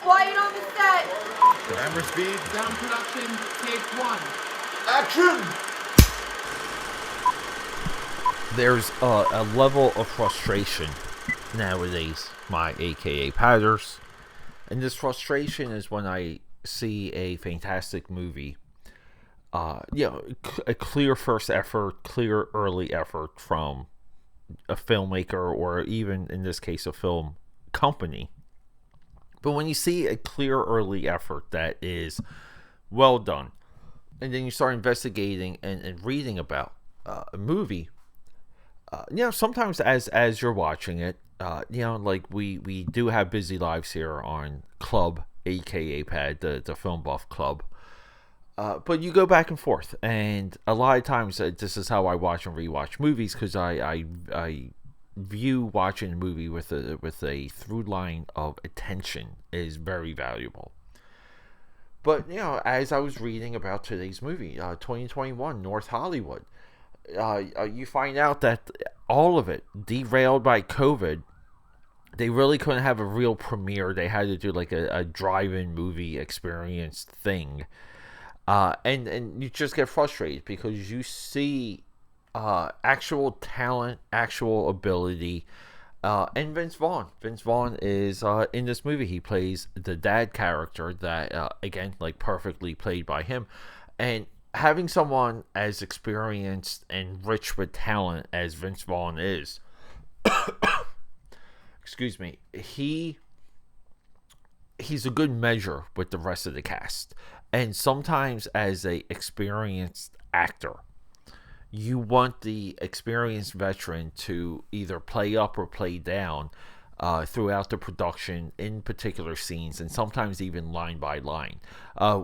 Quiet on the set. Camera speed. Sound production, take 1. Action! There's a level of frustration nowadays, my AKAPAD'ers. And this frustration is when I see a fantastic movie, a clear first effort, clear early effort from a filmmaker, or even in this case a film company. But when you see a clear early effort that is well done, and then you start investigating and reading about a movie, sometimes as you're watching it, like we do have busy lives here on Club AKAPAD, the Film Buff Club. But you go back and forth, and a lot of times this is how I watch and rewatch movies, because I view watching a movie with a through line of attention is very valuable. But as I was reading about today's movie, 2021 North Hollywood, you find out that all of it derailed by COVID. They really couldn't have a real premiere. They had to do like a drive-in movie experience thing. And you just get frustrated because you see actual talent, actual ability, and Vince Vaughn. Vince Vaughn is in this movie. He plays the dad character that, again, like perfectly played by him. And having someone as experienced and rich with talent as Vince Vaughn is, excuse me, he's a good measure with the rest of the cast. And sometimes as a experienced actor, you want the experienced veteran to either play up or play down throughout the production in particular scenes, and sometimes even line by line.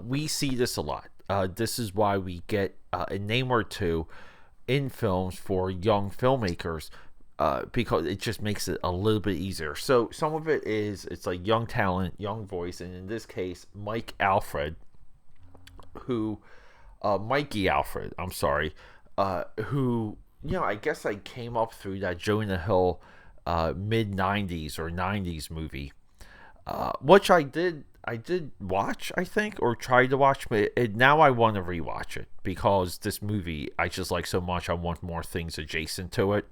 We see this a lot. This is why we get a name or two in films for young filmmakers, because it just makes it a little bit easier. So some of it's like young talent, young voice, and in this case, Mikey Alfred, Mikey Alfred, I'm sorry, who, I guess I came up through that Jonah Hill mid-90s or 90s movie, which I did watch, I think, or tried to watch, but now I want to rewatch it because this movie I just like so much. I want more things adjacent to it.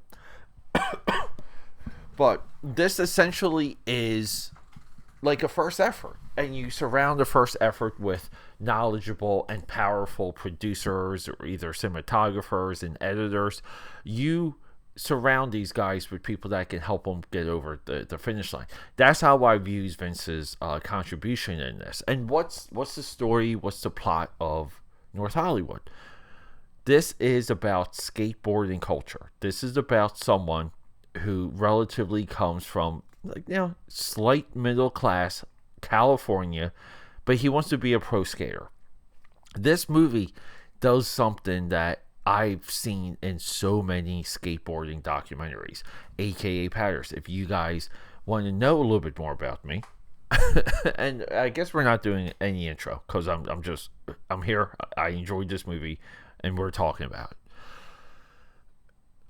But this essentially is like a first effort, and you surround the first effort with knowledgeable and powerful producers, or either cinematographers and editors. You surround these guys with people that can help them get over the finish line. That's how I view Vince's contribution in this. And what's the story? What's the plot of North Hollywood? This is about skateboarding culture. This is about someone who relatively comes from, slight middle class California, but he wants to be a pro skater. This movie does something that I've seen in so many skateboarding documentaries, AKAPAD'ers. If you guys want to know a little bit more about me, and I guess we're not doing any intro because I'm here. I enjoyed this movie, and we're talking about it.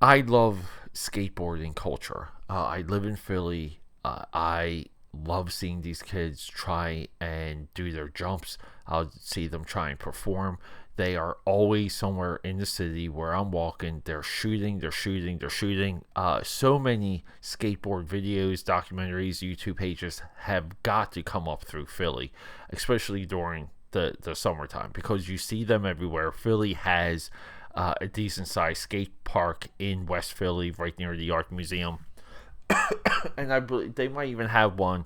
I love skateboarding culture. I live in Philly. I love seeing these kids try and do their jumps. I'll see them try and perform. They are always somewhere in the city where I'm walking. They're shooting. So many skateboard videos, documentaries, YouTube pages have got to come up through Philly, especially during the summertime, because you see them everywhere. Philly has a decent sized skate park in West Philly, right near the Art Museum. And I believe they might even have one,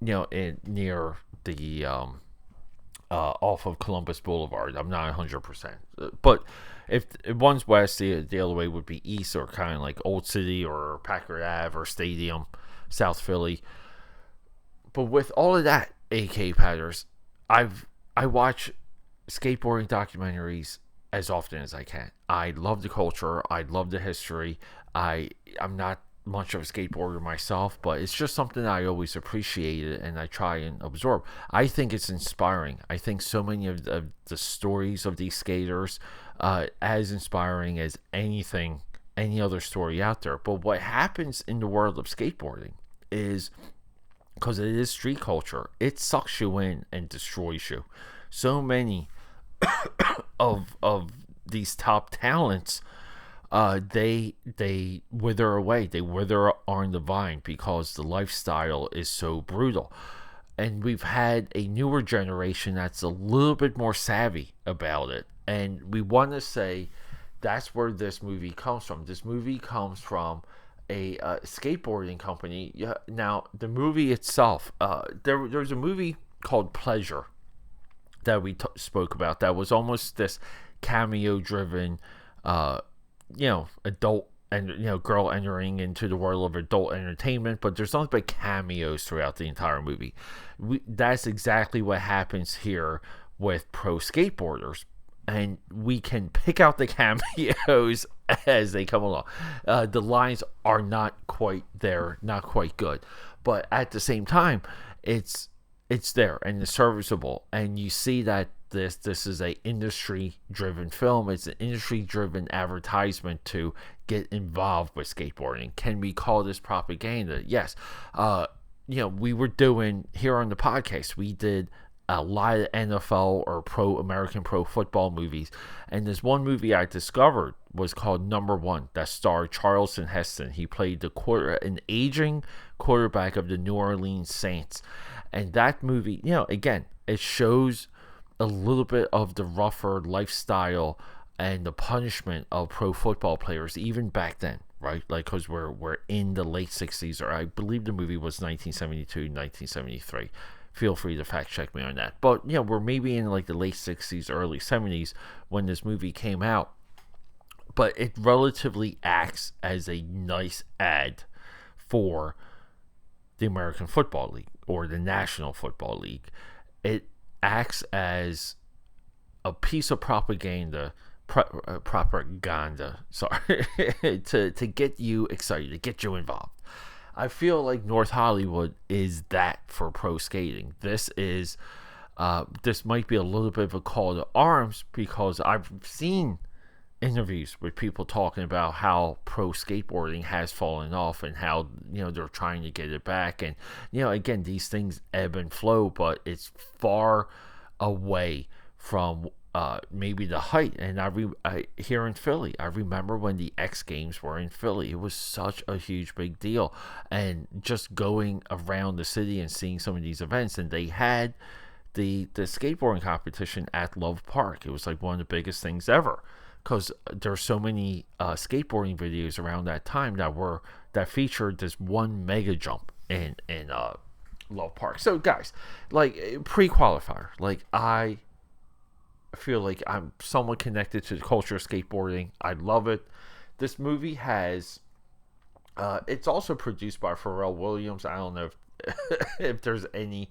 near the off of Columbus Boulevard. I'm not 100%, but if one's west, the other way would be east, or kind of like Old City or Packard Ave or Stadium, South Philly. But with all of that, AKAPAD'ers, I watch skateboarding documentaries as often as I can. I love the culture. I love the history. I'm not much of a skateboarder myself, but it's just something I always appreciated and I try and absorb. I think it's inspiring. I think so many of the stories of these skaters as inspiring as any other story out there. But what happens in the world of skateboarding is because it is street culture. It sucks you in and destroys you. So many of these top talents, they wither away. They wither on the vine because the lifestyle is so brutal. And we've had a newer generation that's a little bit more savvy about it. And we want to say that's where this movie comes from. This movie comes from a skateboarding company. Yeah. Now, the movie itself, there's a movie called Pleasure that we spoke about that was almost this cameo-driven, adult and girl entering into the world of adult entertainment, but there's nothing but cameos throughout the entire movie. That's exactly what happens here with pro skateboarders, and we can pick out the cameos as they come along. The lines are not quite there, not quite good, but at the same time, it's there and it's serviceable, and you see that this is a industry driven film. It's an industry driven advertisement to get involved with skateboarding. Can we call this propaganda? Yes. We were doing here on the podcast, we did a lot of NFL or American pro football movies, and this one movie I discovered was called Number One, that starred Charlton Heston. He played an aging quarterback of the New Orleans Saints, and that movie, again, it shows a little bit of the rougher lifestyle and the punishment of pro football players even back then, right? Like, because we're in the late 60s, or I believe the movie was 1972, 1973. Feel free to fact check me on that. But, we're maybe in like the late 60s, early 70s when this movie came out. But it relatively acts as a nice ad for the American Football League or the National Football League. It acts as a piece of propaganda, to get you excited, to get you involved. I feel like North Hollywood is that for pro skating. This might be a little bit of a call to arms, because I've seen interviews with people talking about how pro skateboarding has fallen off and how they're trying to get it back, and again, these things ebb and flow, but it's far away from maybe the height. And here in Philly, I remember when the X Games were in Philly, it was such a huge big deal, and just going around the city and seeing some of these events, and they had the skateboarding competition at Love Park. It was like one of the biggest things ever, because there's so many skateboarding videos around that time that featured this one mega jump in Love Park. So guys, like, pre-qualifier, like, I feel like I'm somewhat connected to the culture of skateboarding. I love it. This movie has it's also produced by Pharrell Williams. I don't know if there's any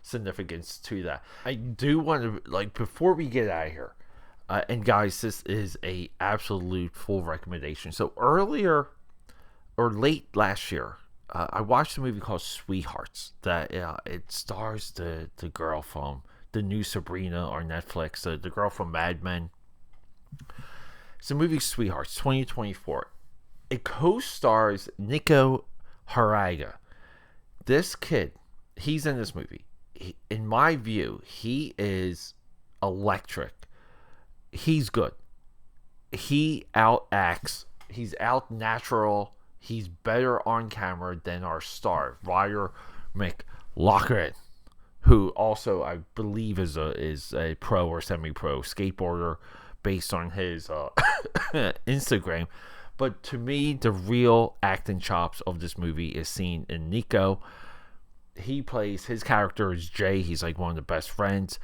significance to that. I do want to, like, before we get out of here, and guys, this is a absolute full recommendation. So earlier or late last year, I watched a movie called Sweethearts that it stars the girl from the new Sabrina on Netflix, the girl from Mad Men. It's the movie Sweethearts 2024. It co-stars Nico Haraga. This kid, he's in this movie. In my view, he is electric. He's good. He outacts. He's out natural. He's better on camera than our star, Ryder McLaughlin, who also, I believe, is a pro or semi-pro skateboarder based on his Instagram. But to me, the real acting chops of this movie is seen in Nico. His character is Jay. He's like one of the best friends.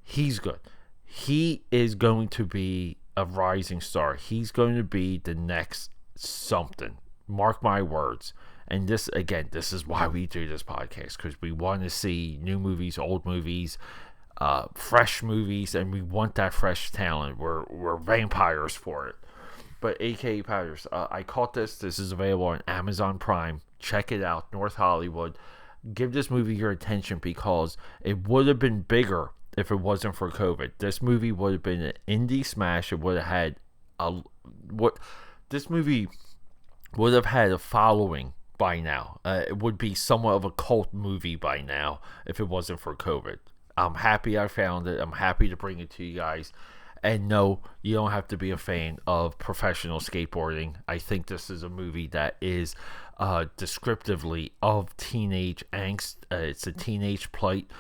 He's good. He is going to be a rising star. He's going to be the next something. Mark my words. And this is why we do this podcast, because we want to see new movies, old movies, fresh movies, and we want that fresh talent. We're vampires for it. But AKAPAD'ers, I caught this. This is available on Amazon Prime. Check it out. North Hollywood. Give this movie your attention, because it would have been bigger if it wasn't for COVID. This movie would have been an indie smash. It would have had this movie would have had a following by now. It would be somewhat of a cult movie by now if it wasn't for COVID. I'm happy I found it. I'm happy to bring it to you guys. And no, you don't have to be a fan of professional skateboarding. I think this is a movie that is descriptively of teenage angst. It's a teenage plight.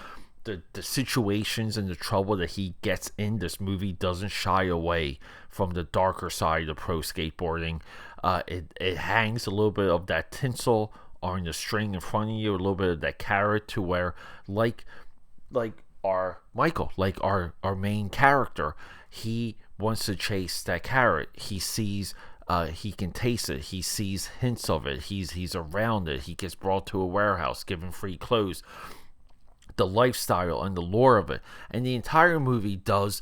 The situations and the trouble that he gets in, this movie doesn't shy away from the darker side of pro skateboarding. It hangs a little bit of that tinsel on the string in front of you, a little bit of that carrot, to where like our Michael, like our main character, he wants to chase that carrot. He sees he can taste it. He sees hints of it. He's around it. He gets brought to a warehouse, given free clothes. The lifestyle and the lore of it, and the entire movie does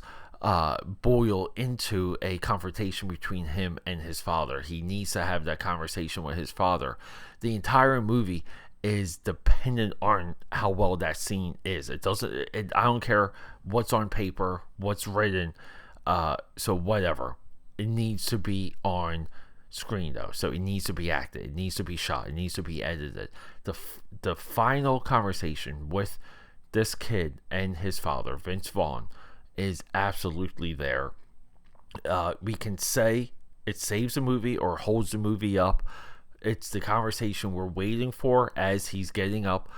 boil into a confrontation between him and his father. He needs to have that conversation with his father. The entire movie is dependent on how well that scene is. It doesn't. I don't care what's on paper, what's written. So whatever, it needs to be on screen though. So it needs to be acted. It needs to be shot. It needs to be edited. The final conversation with this kid and his father, Vince Vaughn, is absolutely there. We can say it saves the movie or holds the movie up. It's the conversation we're waiting for as he's getting up.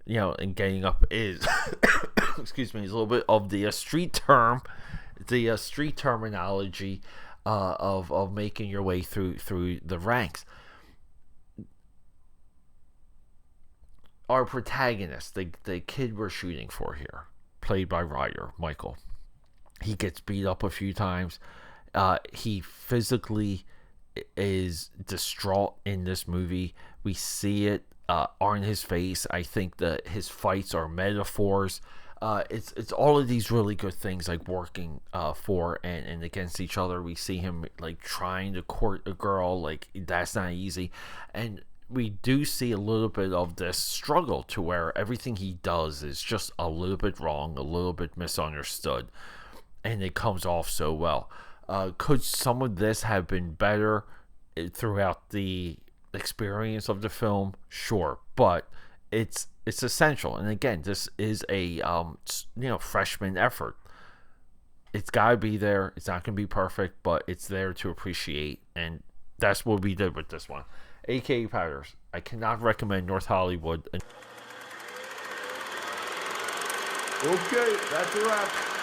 And getting up is, excuse me, is a little bit of the street terminology of making your way through the ranks. Our protagonist, the kid we're shooting for here, played by Ryder, Michael, he gets beat up a few times. He physically is distraught in this movie. We see it on his face. I think that his fights are metaphors. It's all of these really good things, like working for and against each other. We see him like trying to court a girl, like that's not easy, and we do see a little bit of this struggle to where everything he does is just a little bit wrong, a little bit misunderstood, and it comes off so well. Could some of this have been better throughout the experience of the film? Sure, but it's essential. And again, this is a freshman effort. It's got to be there. It's not going to be perfect, but it's there to appreciate, and that's what we did with this one. AKAPAD'ers. I cannot recommend North Hollywood. Okay, that's a wrap.